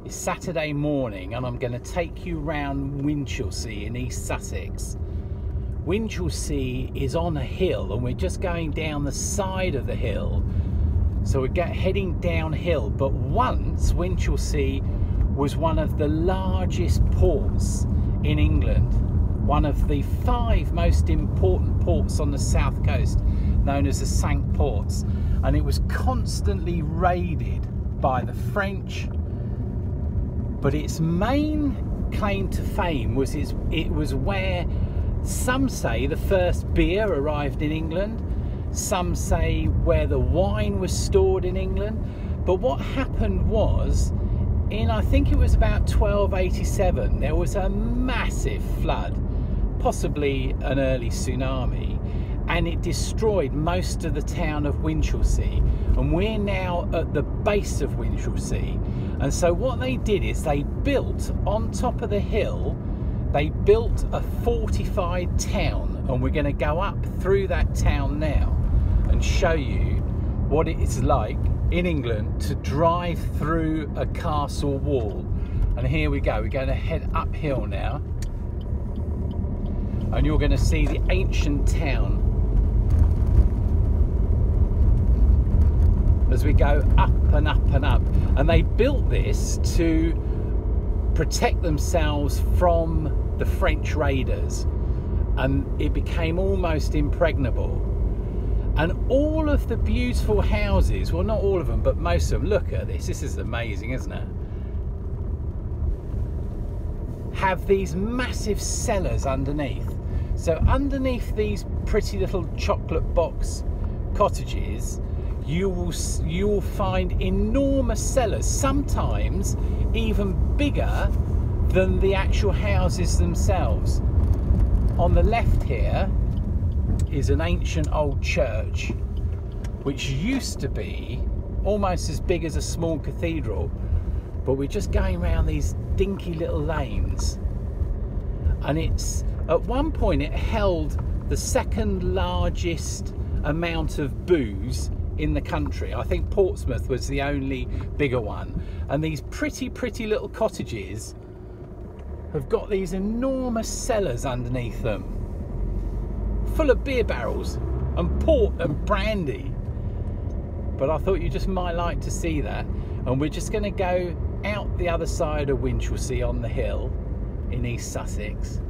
It's Saturday morning and I'm going to take you round Winchelsea in East Sussex. Winchelsea is on a hill and we're just going down the side of the hill. So we're heading downhill, but once Winchelsea was one of the largest ports in England, one of the 5 most important ports on the south coast, known as the Cinque Ports, and it was constantly raided by the French. But its main claim to fame was it was where some say the first beer arrived in England, some say where the wine was stored in England. But what happened was, I think it was about 1287, there was a massive flood, possibly an early tsunami, and it destroyed most of the town of Winchelsea. And we're now at the base of Winchelsea. And so what they did is they built on top of the hill, they built a fortified town, and we're going to go up through that town now and show you what it is like in England to drive through a castle wall. And here we go, we're going to head uphill now, and you're going to see the ancient town as we go up and up and up. And they built this to protect themselves from the French raiders, and it became almost impregnable. And all of the beautiful houses, well, not all of them, but most of them, look at this is amazing, isn't it? Have these massive cellars underneath. So underneath these pretty little chocolate box cottages, you will find enormous cellars, sometimes even bigger than the actual houses themselves. On the left here is an ancient old church, which used to be almost as big as a small cathedral, but we're just going around these dinky little lanes. And at one point it held the second largest amount of booze in the country. I think Portsmouth was the only bigger one. And these pretty little cottages have got these enormous cellars underneath them, full of beer barrels and port and brandy. But I thought you just might like to see that. And we're just going to go out the other side of Winchelsea on the hill in East Sussex,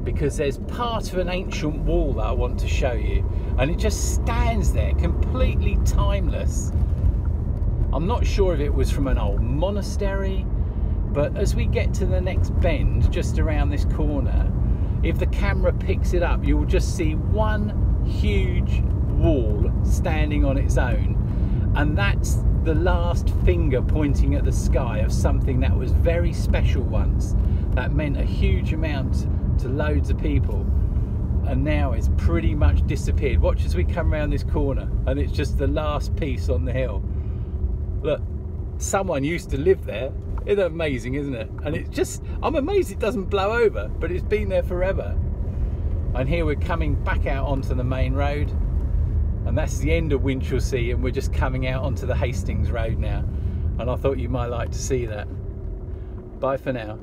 because there's part of an ancient wall that I want to show you, and it just stands there completely timeless. I'm not sure if it was from an old monastery, but as we get to the next bend just around this corner, if the camera picks it up, you will just see one huge wall standing on its own, and that's the last finger pointing at the sky of something that was very special once, that meant a huge amount to loads of people, and now it's pretty much disappeared. Watch as we come around this corner and it's just the last piece on the hill. Look, someone used to live there. It's amazing, isn't it? And it's just, I'm amazed it doesn't blow over, but it's been there forever. And here we're coming back out onto the main road, and that's the end of Winchelsea, and we're just coming out onto the Hastings Road now. And I thought you might like to see that. Bye for now.